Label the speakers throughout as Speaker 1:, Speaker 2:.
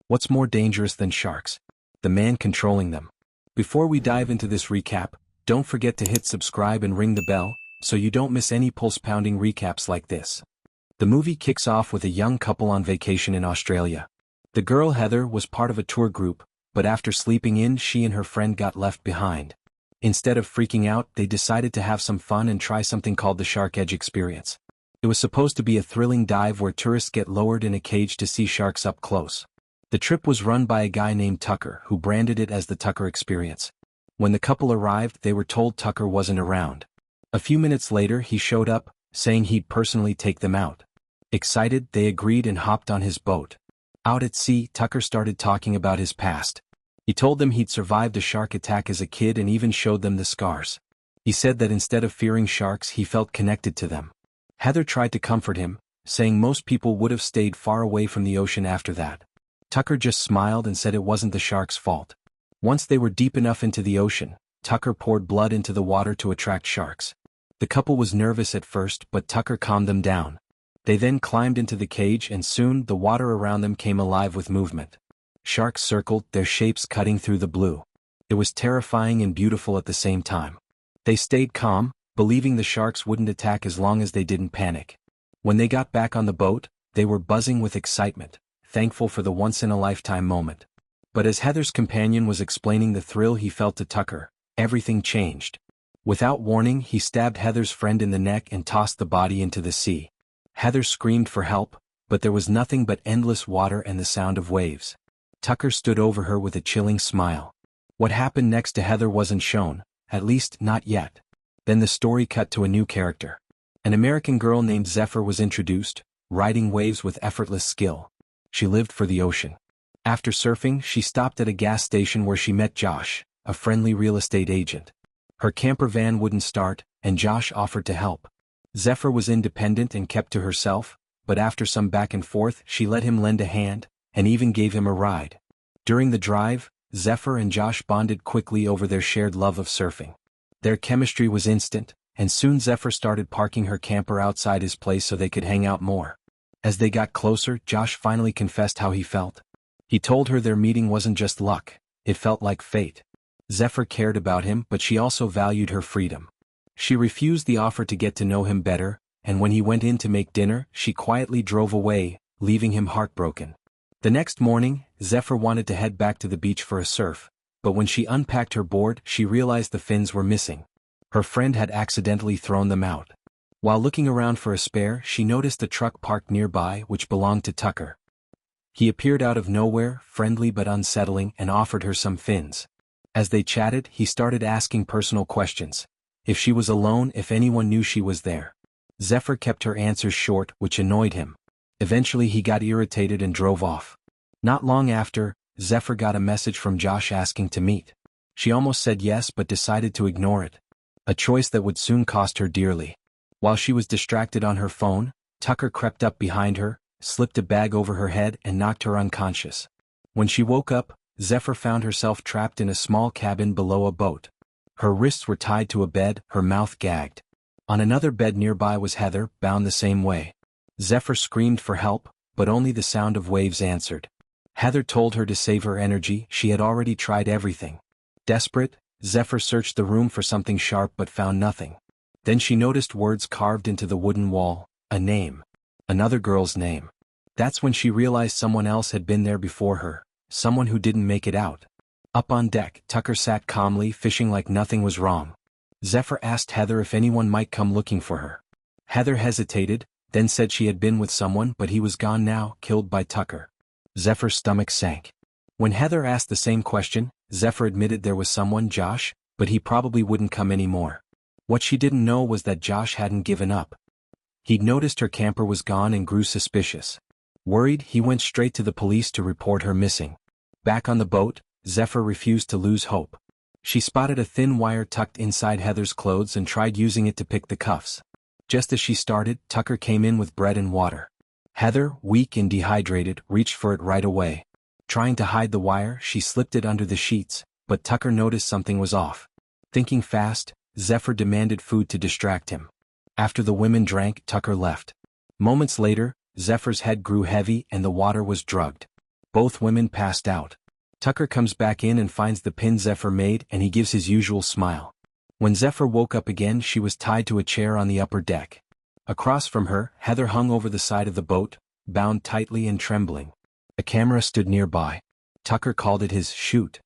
Speaker 1: What's more dangerous than sharks? The man controlling them. Before we dive into this recap, don't forget to hit subscribe and ring the bell, so you don't miss any pulse-pounding recaps like this. The movie kicks off with a young couple on vacation in Australia. The girl Heather was part of a tour group, but after sleeping in she and her friend got left behind. Instead of freaking out, they decided to have some fun and try something called the Shark Edge experience. It was supposed to be a thrilling dive where tourists get lowered in a cage to see sharks up close. The trip was run by a guy named Tucker who branded it as the Tucker Experience. When the couple arrived, they were told Tucker wasn't around. A few minutes later he showed up, saying he'd personally take them out. Excited, they agreed and hopped on his boat. Out at sea, Tucker started talking about his past. He told them he'd survived a shark attack as a kid and even showed them the scars. He said that instead of fearing sharks he felt connected to them. Heather tried to comfort him, saying most people would have stayed far away from the ocean after that. Tucker just smiled and said it wasn't the shark's fault. Once they were deep enough into the ocean, Tucker poured blood into the water to attract sharks. The couple was nervous at first, but Tucker calmed them down. They then climbed into the cage and soon the water around them came alive with movement. Sharks circled, their shapes cutting through the blue. It was terrifying and beautiful at the same time. They stayed calm, believing the sharks wouldn't attack as long as they didn't panic. When they got back on the boat, they were buzzing with excitement, thankful for the once-in-a-lifetime moment. But as Heather's companion was explaining the thrill he felt to Tucker, everything changed. Without warning, he stabbed Heather's friend in the neck and tossed the body into the sea. Heather screamed for help, but there was nothing but endless water and the sound of waves. Tucker stood over her with a chilling smile. What happened next to Heather wasn't shown, at least not yet. Then the story cut to a new character. An American girl named Zephyr was introduced, riding waves with effortless skill. She lived for the ocean. After surfing, she stopped at a gas station where she met Josh, a friendly real estate agent. Her camper van wouldn't start, and Josh offered to help. Zephyr was independent and kept to herself, but after some back and forth she let him lend a hand, and even gave him a ride. During the drive, Zephyr and Josh bonded quickly over their shared love of surfing. Their chemistry was instant, and soon Zephyr started parking her camper outside his place so they could hang out more. As they got closer, Josh finally confessed how he felt. He told her their meeting wasn't just luck, it felt like fate. Zephyr cared about him, but she also valued her freedom. She refused the offer to get to know him better, and when he went in to make dinner, she quietly drove away, leaving him heartbroken. The next morning, Zephyr wanted to head back to the beach for a surf, but when she unpacked her board, she realized the fins were missing. Her friend had accidentally thrown them out. While looking around for a spare, she noticed a truck parked nearby which belonged to Tucker. He appeared out of nowhere, friendly but unsettling, and offered her some fins. As they chatted, he started asking personal questions. If she was alone, if anyone knew she was there. Zephyr kept her answers short, which annoyed him. Eventually he got irritated and drove off. Not long after, Zephyr got a message from Josh asking to meet. She almost said yes but decided to ignore it. A choice that would soon cost her dearly. While she was distracted on her phone, Tucker crept up behind her, slipped a bag over her head and knocked her unconscious. When she woke up, Zephyr found herself trapped in a small cabin below a boat. Her wrists were tied to a bed, her mouth gagged. On another bed nearby was Heather, bound the same way. Zephyr screamed for help, but only the sound of waves answered. Heather told her to save her energy, she had already tried everything. Desperate, Zephyr searched the room for something sharp but found nothing. Then she noticed words carved into the wooden wall, a name. Another girl's name. That's when she realized someone else had been there before her, someone who didn't make it out. Up on deck, Tucker sat calmly, fishing like nothing was wrong. Zephyr asked Heather if anyone might come looking for her. Heather hesitated, then said she had been with someone but he was gone now, killed by Tucker. Zephyr's stomach sank. When Heather asked the same question, Zephyr admitted there was someone, Josh, but he probably wouldn't come anymore. What she didn't know was that Josh hadn't given up. He'd noticed her camper was gone and grew suspicious. Worried, he went straight to the police to report her missing. Back on the boat, Zephyr refused to lose hope. She spotted a thin wire tucked inside Heather's clothes and tried using it to pick the cuffs. Just as she started, Tucker came in with bread and water. Heather, weak and dehydrated, reached for it right away. Trying to hide the wire, she slipped it under the sheets, but Tucker noticed something was off. Thinking fast, Zephyr demanded food to distract him. After the women drank, Tucker left. Moments later, Zephyr's head grew heavy and the water was drugged. Both women passed out. Tucker comes back in and finds the pin Zephyr made, and he gives his usual smile. When Zephyr woke up again, she was tied to a chair on the upper deck. Across from her, Heather hung over the side of the boat, bound tightly and trembling. A camera stood nearby. Tucker called it his chute.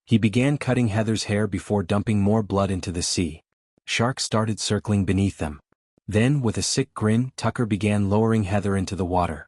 Speaker 1: He began cutting Heather's hair before dumping more blood into the sea. Sharks started circling beneath them. Then, with a sick grin, Tucker began lowering Heather into the water.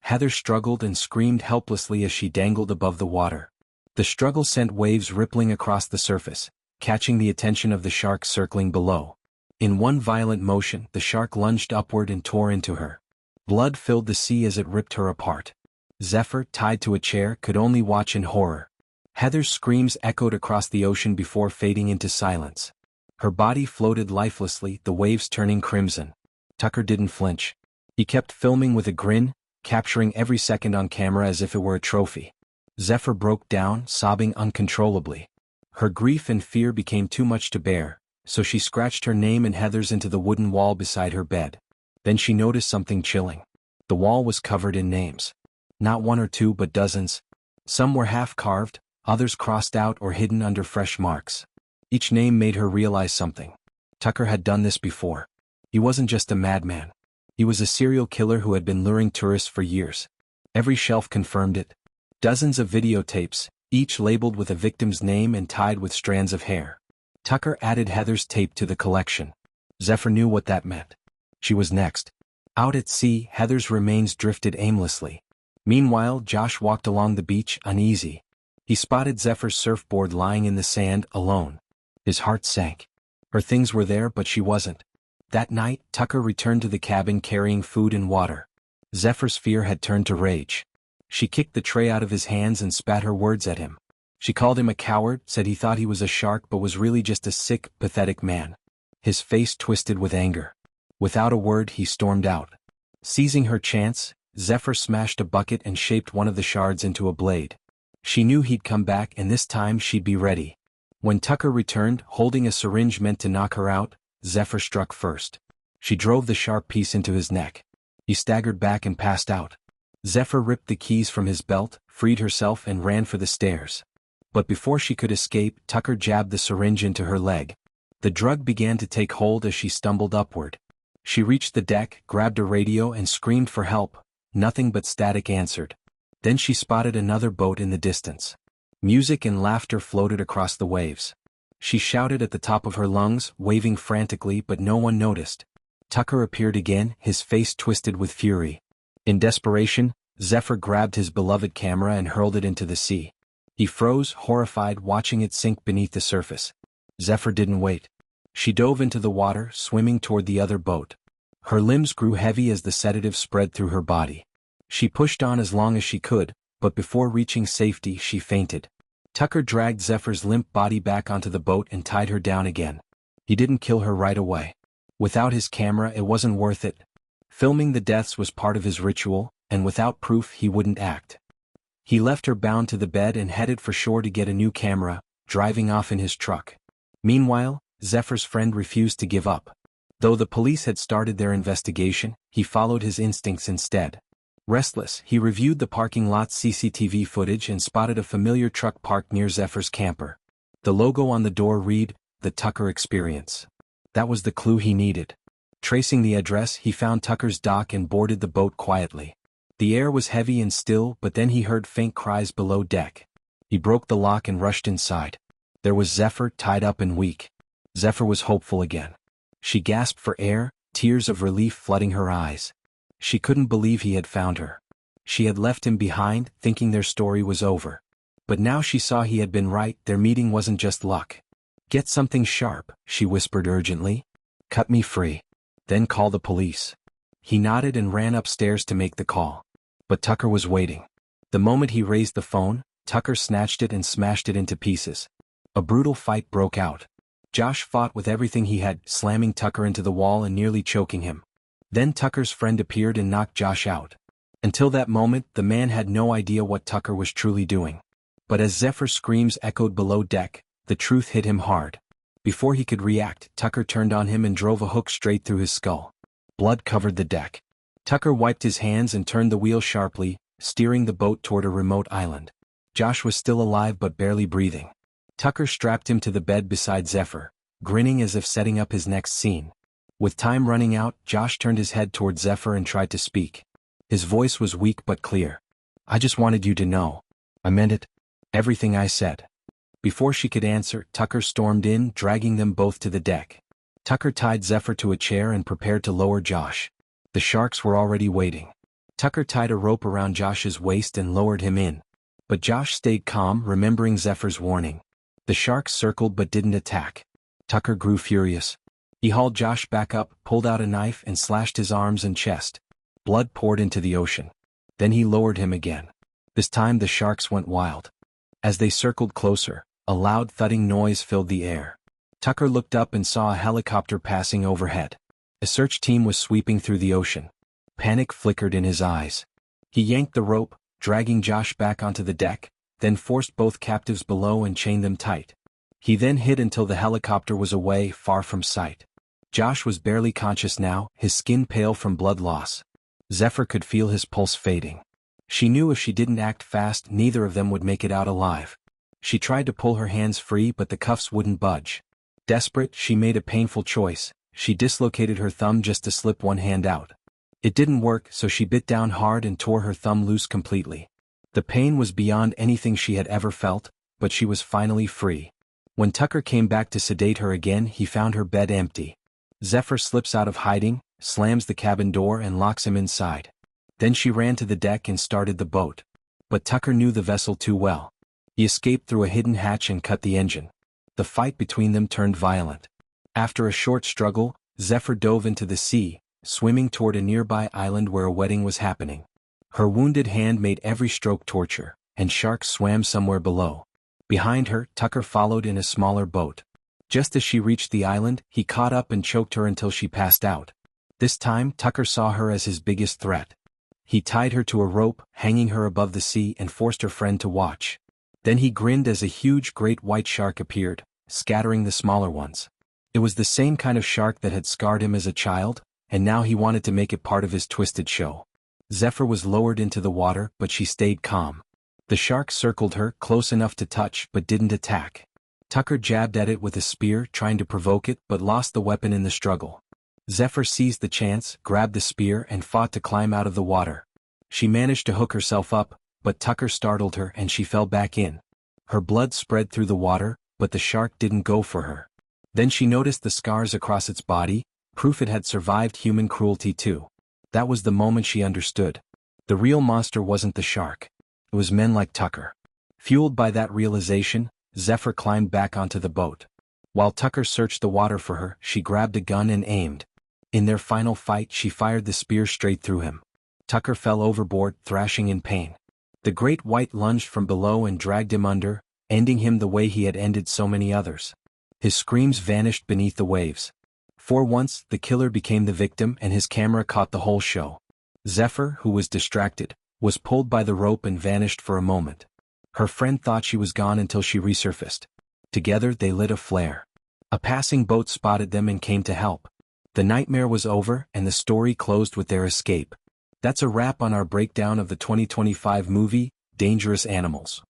Speaker 1: Heather struggled and screamed helplessly as she dangled above the water. The struggle sent waves rippling across the surface, catching the attention of the shark circling below. In one violent motion, the shark lunged upward and tore into her. Blood filled the sea as it ripped her apart. Zephyr, tied to a chair, could only watch in horror. Heather's screams echoed across the ocean before fading into silence. Her body floated lifelessly, the waves turning crimson. Tucker didn't flinch. He kept filming with a grin, capturing every second on camera as if it were a trophy. Zephyr broke down, sobbing uncontrollably. Her grief and fear became too much to bear, so she scratched her name and Heather's into the wooden wall beside her bed. Then she noticed something chilling. The wall was covered in names. Not one or two but dozens. Some were half-carved, others crossed out or hidden under fresh marks. Each name made her realize something. Tucker had done this before. He wasn't just a madman. He was a serial killer who had been luring tourists for years. Every shelf confirmed it. Dozens of videotapes, each labeled with a victim's name and tied with strands of hair. Tucker added Heather's tape to the collection. Zephyr knew what that meant. She was next. Out at sea, Heather's remains drifted aimlessly. Meanwhile, Josh walked along the beach, uneasy. He spotted Zephyr's surfboard lying in the sand, alone. His heart sank. Her things were there, but she wasn't. That night, Tucker returned to the cabin carrying food and water. Zephyr's fear had turned to rage. She kicked the tray out of his hands and spat her words at him. She called him a coward, said he thought he was a shark but was really just a sick, pathetic man. His face twisted with anger. Without a word, he stormed out. Seizing her chance, Zephyr smashed a bucket and shaped one of the shards into a blade. She knew he'd come back, and this time she'd be ready. When Tucker returned, holding a syringe meant to knock her out, Zephyr struck first. She drove the sharp piece into his neck. He staggered back and passed out. Zephyr ripped the keys from his belt, freed herself and ran for the stairs. But before she could escape, Tucker jabbed the syringe into her leg. The drug began to take hold as she stumbled upward. She reached the deck, grabbed a radio and screamed for help. Nothing but static answered. Then she spotted another boat in the distance. Music and laughter floated across the waves. She shouted at the top of her lungs, waving frantically, but no one noticed. Tucker appeared again, his face twisted with fury. In desperation, Zephyr grabbed his beloved camera and hurled it into the sea. He froze, horrified, watching it sink beneath the surface. Zephyr didn't wait. She dove into the water, swimming toward the other boat. Her limbs grew heavy as the sedative spread through her body. She pushed on as long as she could, but before reaching safety, she fainted. Tucker dragged Zephyr's limp body back onto the boat and tied her down again. He didn't kill her right away. Without his camera, it wasn't worth it. Filming the deaths was part of his ritual, and without proof, he wouldn't act. He left her bound to the bed and headed for shore to get a new camera, driving off in his truck. Meanwhile, Zephyr's friend refused to give up. Though the police had started their investigation, he followed his instincts instead. Restless, he reviewed the parking lot's CCTV footage and spotted a familiar truck parked near Zephyr's camper. The logo on the door read, "The Tucker Experience." That was the clue he needed. Tracing the address, he found Tucker's dock and boarded the boat quietly. The air was heavy and still, but then he heard faint cries below deck. He broke the lock and rushed inside. There was Zephyr, tied up and weak. Zephyr was hopeful again. She gasped for air, tears of relief flooding her eyes. She couldn't believe he had found her. She had left him behind, thinking their story was over. But now she saw he had been right, their meeting wasn't just luck. "Get something sharp," she whispered urgently. "Cut me free. Then call the police." He nodded and ran upstairs to make the call. But Tucker was waiting. The moment he raised the phone, Tucker snatched it and smashed it into pieces. A brutal fight broke out. Josh fought with everything he had, slamming Tucker into the wall and nearly choking him. Then Tucker's friend appeared and knocked Josh out. Until that moment, the man had no idea what Tucker was truly doing. But as Zephyr's screams echoed below deck, the truth hit him hard. Before he could react, Tucker turned on him and drove a hook straight through his skull. Blood covered the deck. Tucker wiped his hands and turned the wheel sharply, steering the boat toward a remote island. Josh was still alive but barely breathing. Tucker strapped him to the bed beside Zephyr, grinning as if setting up his next scene. With time running out, Josh turned his head toward Zephyr and tried to speak. His voice was weak but clear. "I just wanted you to know. I meant it. Everything I said." Before she could answer, Tucker stormed in, dragging them both to the deck. Tucker tied Zephyr to a chair and prepared to lower Josh. The sharks were already waiting. Tucker tied a rope around Josh's waist and lowered him in. But Josh stayed calm, remembering Zephyr's warning. The sharks circled but didn't attack. Tucker grew furious. He hauled Josh back up, pulled out a knife and slashed his arms and chest. Blood poured into the ocean. Then he lowered him again. This time the sharks went wild. As they circled closer, a loud thudding noise filled the air. Tucker looked up and saw a helicopter passing overhead. A search team was sweeping through the ocean. Panic flickered in his eyes. He yanked the rope, dragging Josh back onto the deck, then forced both captives below and chained them tight. He then hid until the helicopter was away, far from sight. Josh was barely conscious now, his skin pale from blood loss. Zephyr could feel his pulse fading. She knew if she didn't act fast, neither of them would make it out alive. She tried to pull her hands free, but the cuffs wouldn't budge. Desperate, she made a painful choice. She dislocated her thumb just to slip one hand out. It didn't work, so she bit down hard and tore her thumb loose completely. The pain was beyond anything she had ever felt, but she was finally free. When Tucker came back to sedate her again, he found her bed empty. Zephyr slips out of hiding, slams the cabin door and locks him inside. Then she ran to the deck and started the boat. But Tucker knew the vessel too well. He escaped through a hidden hatch and cut the engine. The fight between them turned violent. After a short struggle, Zephyr dove into the sea, swimming toward a nearby island where a wedding was happening. Her wounded hand made every stroke torture, and sharks swam somewhere below. Behind her, Tucker followed in a smaller boat. Just as she reached the island, he caught up and choked her until she passed out. This time, Tucker saw her as his biggest threat. He tied her to a rope, hanging her above the sea, and forced her friend to watch. Then he grinned as a huge great white shark appeared, scattering the smaller ones. It was the same kind of shark that had scarred him as a child, and now he wanted to make it part of his twisted show. Zephyr was lowered into the water, but she stayed calm. The shark circled her, close enough to touch but didn't attack. Tucker jabbed at it with a spear, trying to provoke it, but lost the weapon in the struggle. Zephyr seized the chance, grabbed the spear and fought to climb out of the water. She managed to hook herself up, but Tucker startled her and she fell back in. Her blood spread through the water, but the shark didn't go for her. Then she noticed the scars across its body, proof it had survived human cruelty too. That was the moment she understood. The real monster wasn't the shark. It was men like Tucker. Fueled by that realization, Zephyr climbed back onto the boat. While Tucker searched the water for her, she grabbed a gun and aimed. In their final fight, she fired the spear straight through him. Tucker fell overboard, thrashing in pain. The great white lunged from below and dragged him under, ending him the way he had ended so many others. His screams vanished beneath the waves. For once, the killer became the victim and his camera caught the whole show. Zephyr, who was distracted, was pulled by the rope and vanished for a moment. Her friend thought she was gone until she resurfaced. Together they lit a flare. A passing boat spotted them and came to help. The nightmare was over and the story closed with their escape. That's a wrap on our breakdown of the 2025 movie, Dangerous Animals.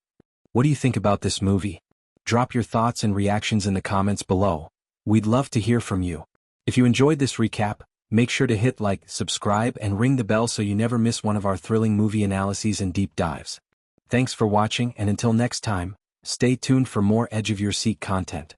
Speaker 1: What do you think about this movie? Drop your thoughts and reactions in the comments below. We'd love to hear from you. If you enjoyed this recap, make sure to hit like, subscribe and ring the bell so you never miss one of our thrilling movie analyses and deep dives. Thanks for watching and until next time, stay tuned for more edge of your seat content.